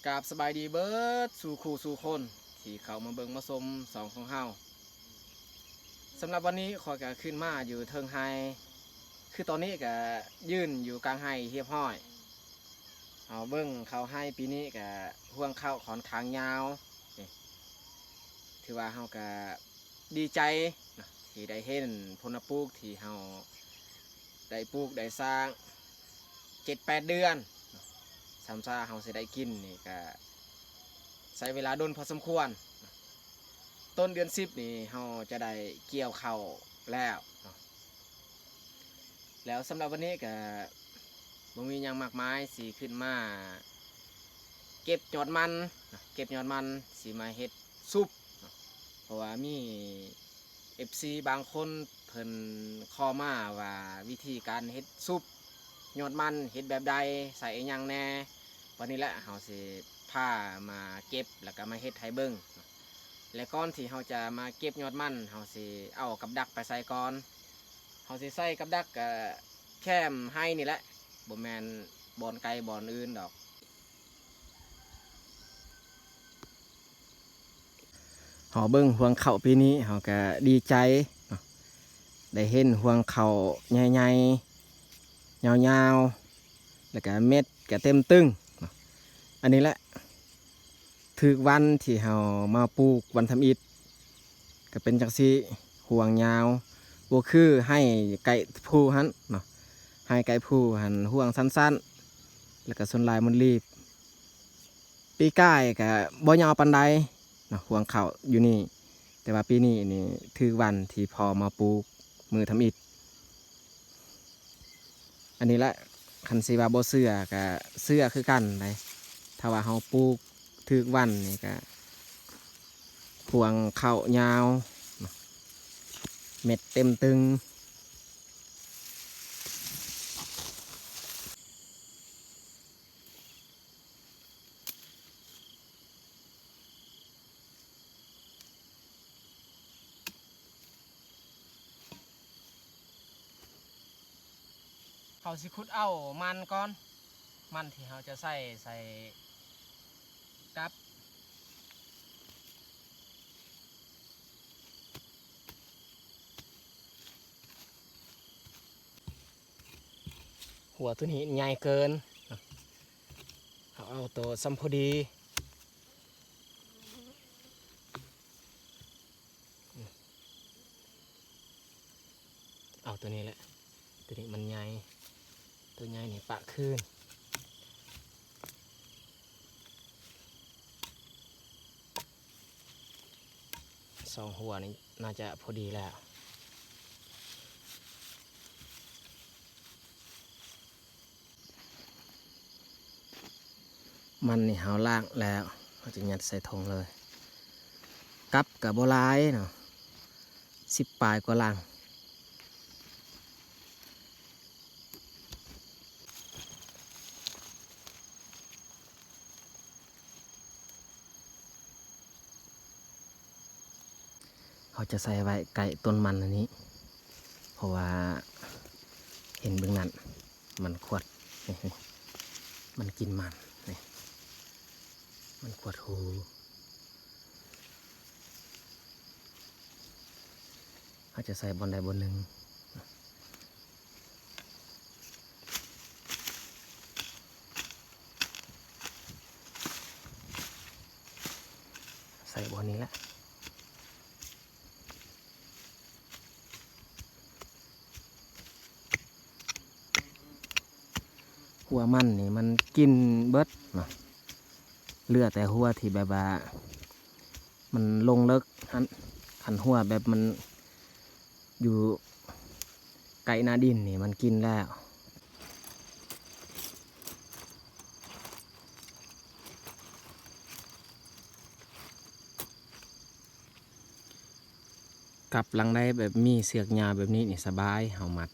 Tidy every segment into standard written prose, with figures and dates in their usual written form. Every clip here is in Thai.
กราบสบายดีเบิดสู่คู่สู่คนที่เขามาเบิ่งมาชมสองของเฮาสำหรับวันนี้ขอยก็ขึ้นมาอยู่เทิงไฮคือตอนนี้ก็ยืนอยู่กลางไฮเฮียบห้อยเอาเบิ่งเขาให้ปีนี้ก็ห่วงเข้าขอนทางยาวนี่ถือว่าเฮาก็ดีใจนะที่ได้เห็นผลปลูกที่เฮาได้ปลูกได้สร้าง7-8 เดือนซ้ำซ่าเฮาสิได้กินนี่ก็ใช้เวลาโดนพอสมควรต้นเดือน10นี่เฮาจะได้เกี่ยวข้าวแล้วแล้วสำหรับวันนี้ก็บ่มีหยังมากมายสิขึ้นมาเก็บยอดมันเก็บยอดมันสิมาเฮ็ดซุปเพราะว่ามี FC บางคนเพิ่นขอมาว่าวิธีการเฮ็ดซุปยอดมันเฮ็ดแบบใดใส่อิหยังแน่วันนี้แหละเฮาสิพามาเก็บแล้วก็มาเฮ็ดให้เบิ่งและก่อนที่เฮาจะมาเก็บยอดมันเฮาสิเอากับดักไปใส่ก่อนเฮาสิใส่กับดักก็แค่มให้นี่แหละบ่แม่นบ่อนไกลบ่อนอื่นดอกเฮาเบิ่งห่วงข้าวปีนี้เฮาก็ดีใจได้เห็นห่วงข้าวใหญ่ๆยาวๆแล้วก็เม็ดก็เต็มตึงอันนี้แหละถึกวันที่เฮามาปลูกวันทำอิฐก็เป็นจังซี่ห่วงยาวบ่คือให้ไก่ผู้หันเนาะให้ไก่ผู้หันห่วงสั้นๆแล้วก็ส่วนลายมันรีบปีก้ายก็บ่ยาวปานใดเนาะห่วงข้าวอยู่นี่แต่ว่าปีนี้นี่ถึกวันที่พอมาปลูกมือทำอิฐอันนี้แหละคันสิว่าบ่เชื่อก็เชื่อคือกันเลยถ้าว่าเฮาปลูกถึกวันนี่ก็พวงข้าวยาวเม็ดเต็มตึงเขาสิขุดเอามันก่อนมันที่เขาจะใส่กับหัวตัวนี้ใหญ่เกินเขาเอาตัวซัมพอดีเอาตัวนี้แหละตัวนี้มันใหญ่ตัวใหญ่นี่ปะขึ้น2 หัวนี่น่าจะพอดีแล้วมันนี่เขาล่างแล้วเขาจะยัดใส่ถุงเลยกับกับโบราณเนาะ10 ปลายกว่าลังเขาจะใส่ไว้ไก่ต้นมันอันนี้เพราะว่าเห็นเบื้องนั้นมันขวดมันกินมันนี่มันขวดหูเขาจะใส่บนใดบนหนึ่งใส่บนนี้แหละหัวมันนี่มันกินเบิดเนาะเลือดแต่หัวที่แบบว่ามันลงเลิกหันหัวแบบมันอยู่ไก่นาดินนี่มันกินแล้วกับหลังได้แบบมีเสือกยาแบบนี้นี่สบายเฮามัด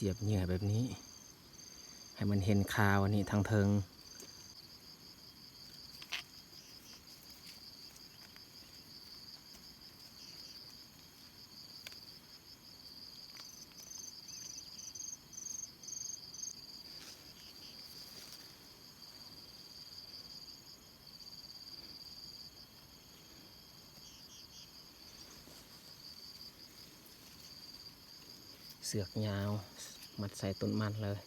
เสียบเหยื่อแบบนี้ให้มันเห็นคาวนี่ทางเทิง เสือกยาวมัดใส่ต้นมันเลย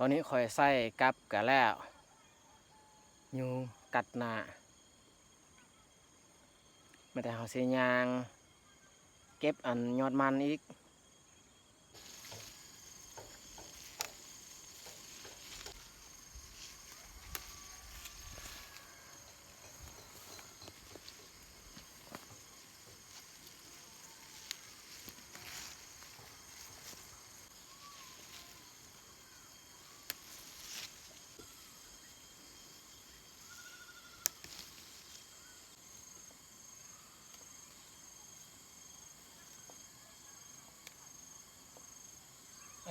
ตอนนี้คอยใส่กับกันแล้วยุงกัดหน้าไม่แต่เขาเสียยางเก็บอันยอดมันอีก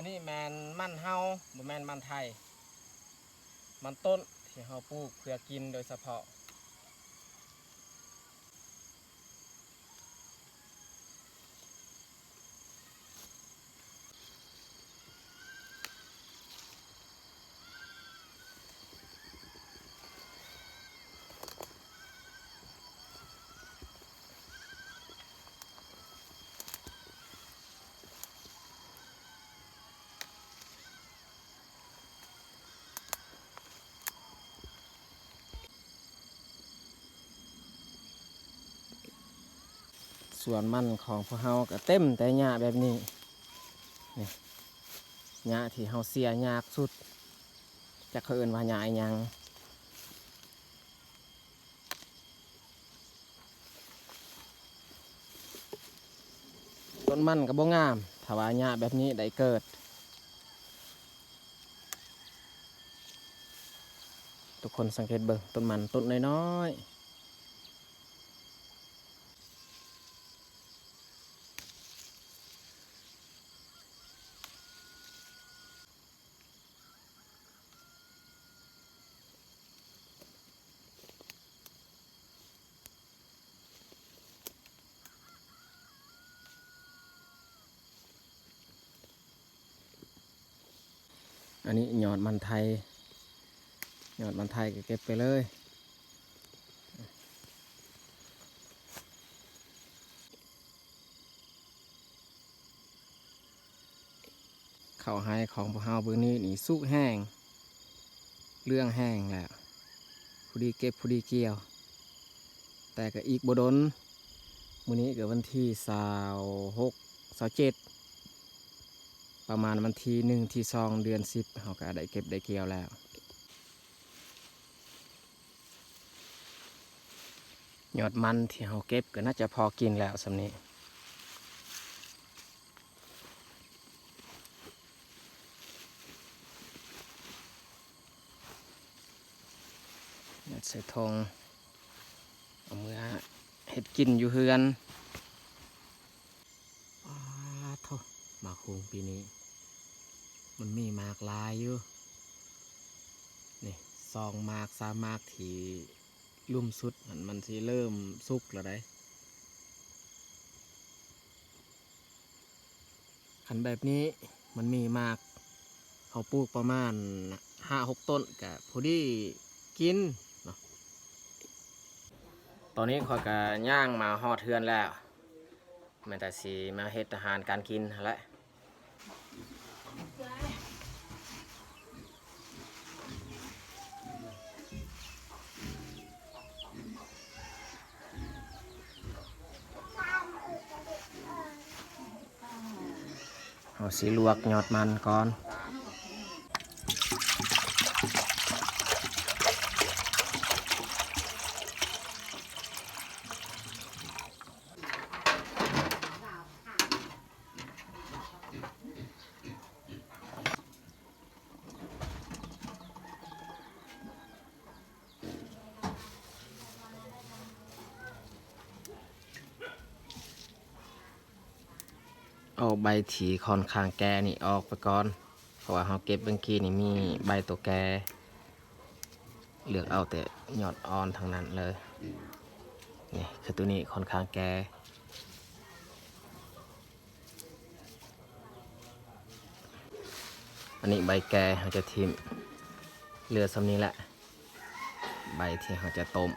อันนี้แมนมันเฮาบ่แมนมันไทยมันต้นที่เฮาปลูกเพื่อกินโดยเฉพาะส่วนมันของพวกเฮาก็เต็มแต่หญ้าแบบนี้นี่หญ้าที่เฮาเสียยากสุดจะเขาเอิ้นว่าหญ้าอิหยังต้นมันก็บ่งามถ้าว่าหญ้าแบบนี้ได้เกิดทุกคนสังเกตเบิ่งต้นมันต้นน้อยๆอันนี้ยอดมันไทยยอดมันไทยก็เก็บไปเลยข้าวไฮของพวกเฮาเบิ่งนี้นี่สุกแห้งเรื่องแห้งแล้วผู้ดีเก็บผู้ดีเกี่ยวแต่ก็อีกบ่ดนมื้อนี้ก็วันที่26 27ประมาณวันที่1ที่2เดือน10เฮาก็ได้เก็บได้เกี่ยวแล้วยอดมันที่เฮาเก็บก็น่าจะพอกินแล้วสำนี้ใส่ทงเอามือเห็ดกินอยู่เฮือนโธ่มาคูงปีนี้มันมีมากลายอยู่นี่ 2 มาก3 มากที่ลุ่มสุดมันสิเริ่มสุกแล้วได้คันแบบนี้มันมีมากเขาปลูกประมาณ5-6 ต้นก็พอดีกินเนาะตอนนี้ข้อยก็ย่างมาฮอดเทือนแล้วแม่นแต่สิมาเฮ็ดอาหารการกินหั่นแหละเอาสิลวกยอดมันก่อนเอาใบถีค่อนข้างแก่นี่ออกไปก่อนเพราะว่าเราเก็บเมื่อกี้นี่มีใบตัวแก่เลือกเอาแต่ยอดอ่อนทั้งนั้นเลยนี่คือตัวนี้ค่อนข้างแก่อันนี้ใบแก่เราจะทิ่มเหลือส่ำนี้แหละใบที่เราจะต้ม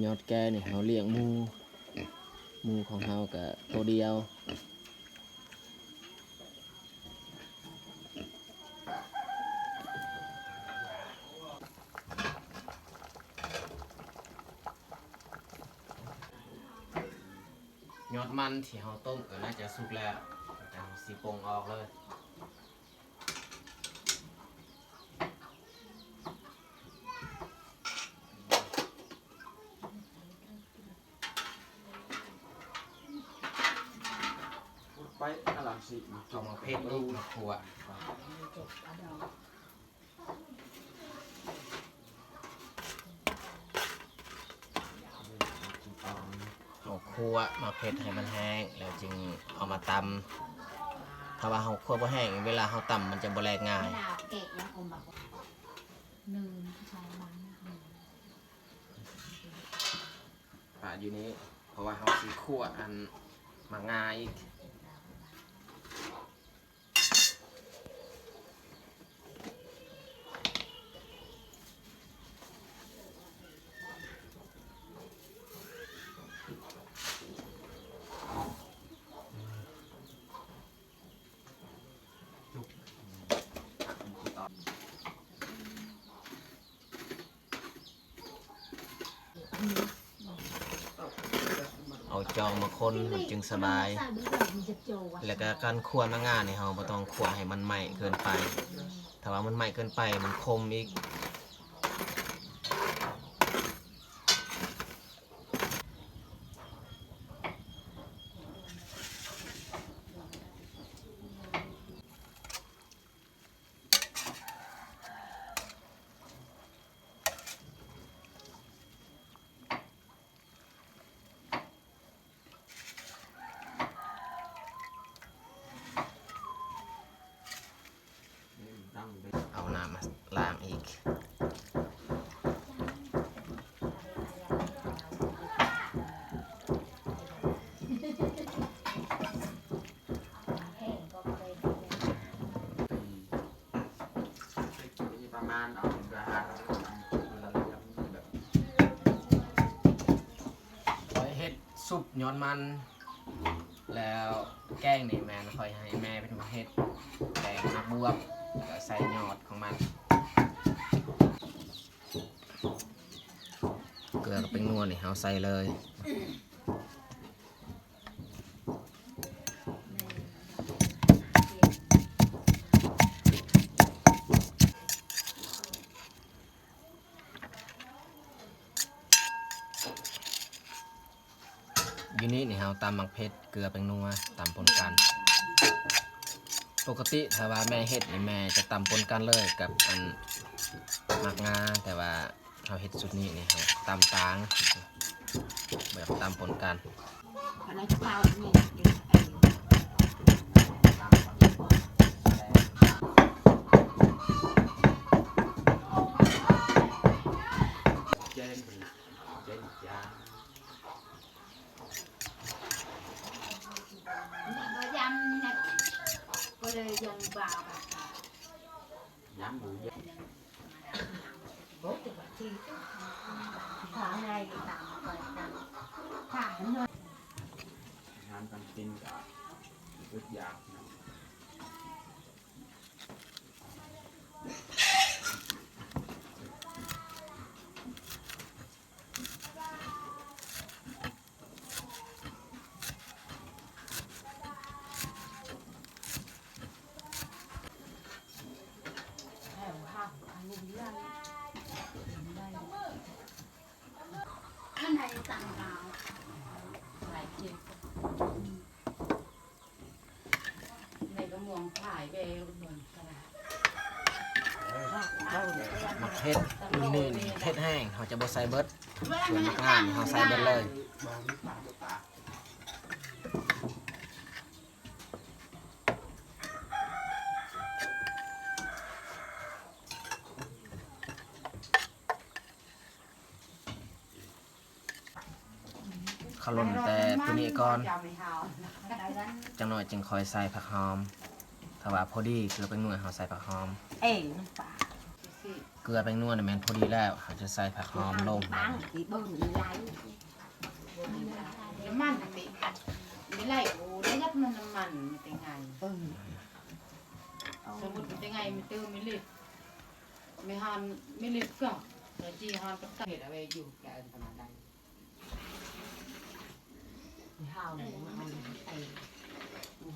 ยอดแก่นี่เราเลี้ยงหมูของเรากับตัวเดียวยอดมันที่เราต้มก็น่าจะสุกแล้วแต่เราสีปงออกเลยไปอลังสิเอามาเพ็ดลูกมาคั่วเอาคั่วมาเพ็ดให้มันแห้งแล้วจึงเอามาตำถ้าว่าเราคั่วบ่แห้งเวลาเราตำมันจะบ่แลกง่ายป่าอยู่นี้เพราะว่าเราสิคั่วอันมาง่ายอีกเอาจองมาคนมันจึงสบายแล้วก็การคั่วมะง่าเนี่ยเราบ่ต้องคั่วให้มันไหม้เกินไปถ้าว่ามันไหม้เกินไปมันคมอีกเอาน้ำมาล้างอีกประมาณเอากระหาแบบ คอยเฮ็ดซุปย้อนมันแล้วแกงนี่แม่คอยให้แม่เป็นคนเฮ็ดแกงนักบวบแล้วก็ใส่ยอดของมันเกลือกับเป็นนัวนี่เอาใส่เลยอยู่นี่นี่ ตำหมักเผ็ดเกลือแป้งนัวตำปนกันปกติถ้าว่าแม่เฮ็ดนี่แม่จะตำปนกันเลยกับอันหมักงาแต่ว่าเราเฮ็ดสุดนี้นี่ครับตำตางแบบตำปนกัน อะไรจะเปล่าเนี่ย เจนเป็นเจนยา ก็ยำเนี่ยก็เลยยังเปล่าแบบ ย้ำหมูเยอะ โอ้แต่ว่าที่ขาไงตามก่อนตามขาหน่อย งานการกินกับอึดอยากนะ แถวห้างอันนี้เรื่องข้างในต่างดาวหลายเทียบในกระมวงถ่ายไปเหมือนกันนะ หมักเผ็ดรุ่นนี้นี่เผ็ดแห้งเขาจะบ่ใส่เบิดส่วนหมักงานี่เขาใส่เบิดเลย บางนิดบางปาก เขาล่นแต่ตัวนี้ก่อนจังหน่อยจึงคอยใส่ผักหอมถ้าว่าพอดีเกลือแป้งนัวเขาใส่ผักหอม เอ้น้ำปลา เกลือแป้งนัวนี่แม่นพอดีแล้วเขาจะใส่ผักหอมลง บ้างตีเบิ้งมีไรน้ำมันติไม่ไรโอ้ได้ยัดมันน้ำมันเป็นไงสมมติเป็นไงไม่เติมไม่ลิดไม่หันไม่ลิดก็แต่จีหันก็ตั้งเหตุอะไรอยู่แกขนาดใดห้าวเนี่ยมันไอ้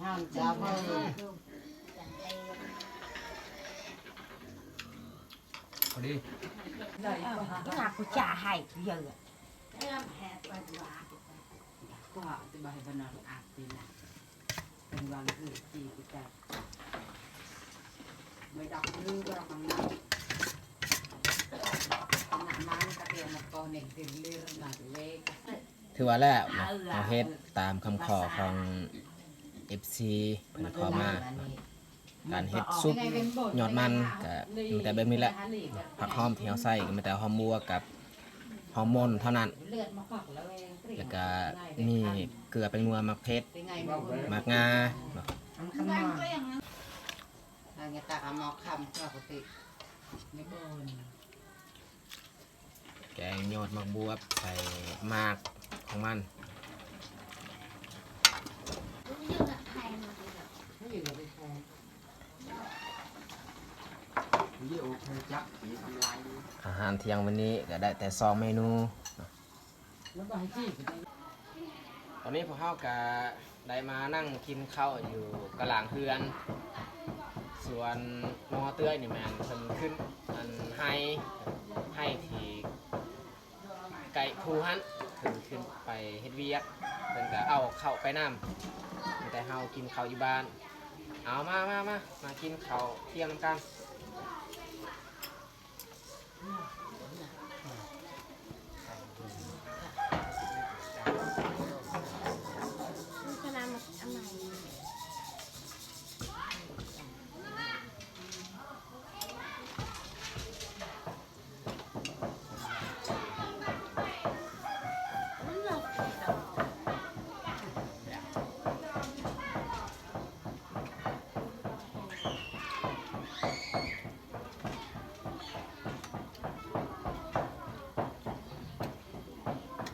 ห้าวจะเพิ่ม พอดี cái nào của cha hay giờ em hẹp và quảก็อธิบายบรรณาอาตีนะเป็นวันอื่นจีกุจัดไม่ดับลือก็ทำงานหนามันกระเทียมก็เน่งถึงเรื่องหนักเล็ก ถือว่าแล้วนะเราเฮ็ดตามคำขอของ FC เพิ่นขอมาการเฮ็ดซุปยอดมันก็มีแต่แบบนี้แหละผักหอมที่เราใส่ก็มีแต่หอมบัวกับฮอร์โมนเท่านั้น เลือดมาฝักแล้วเอง แล้วก็มีเกลือแป้งนัวหมักเผ็ด เป็นไง หมักงาเนาะ ทำมาอะไรเงี้ยตากมอคำปกติไม่โดน แกงยอดหมักบัวใส่หมากของมัน ไม่อยู่กับไปแทน เยี่ยวเคยจับผีทำลาย อาหารเที่ยงวันนี้ก็ได้แต่สองเมนู แล้วก็ให้จี้ ตอนนี้พวกเขาก็ได้มานั่งกินข้าวอยู่กลางเฮือน ส่วนหมอเตื้อยนี่แมนเพิ่นขึ้นอันให้ที่ไก่ภูหันเพิ่นขึ้นไปเฮ็ดเวียกเพิ่นก็เอาเข้าวไปนำมีแต่เฮากินข้าวอยู่บ้าน เอามากินข้าวเที่ยงนำกัน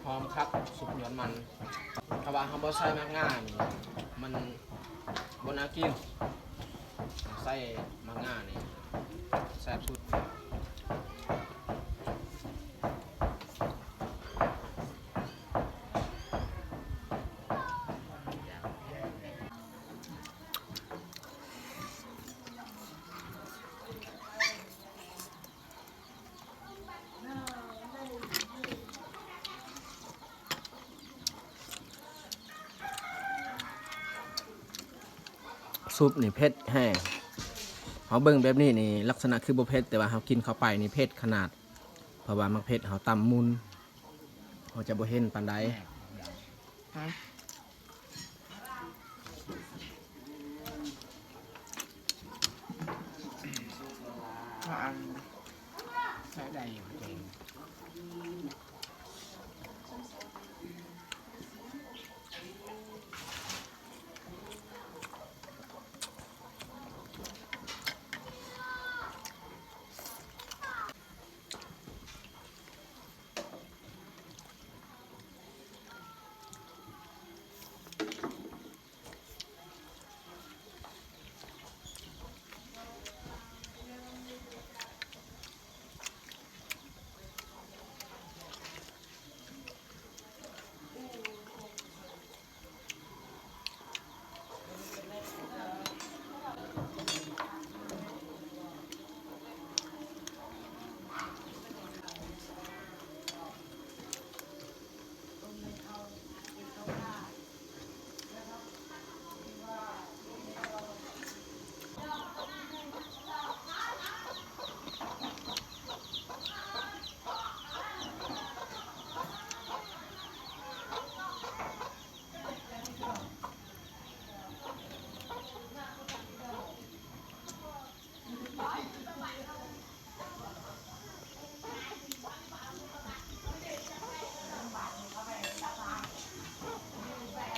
หอมครับสุกยอดมันถ้าว่าเขาบ่ใส่มากง่านี่มันบ่น่ากินใส่มากง่านี่แซ่บสุด ซุปนี่เผ็ดแห้งเขาเบิ่งแบบนี้นี่ลักษณะคือบ่เผ็ดแต่ว่าเขากินเข้าไปนี่เผ็ดขนาดเพราะว่ามักเผ็ดเขาตำมุนเขาจะบ่เห็นปานใด อันใช้ได้อยู่เจง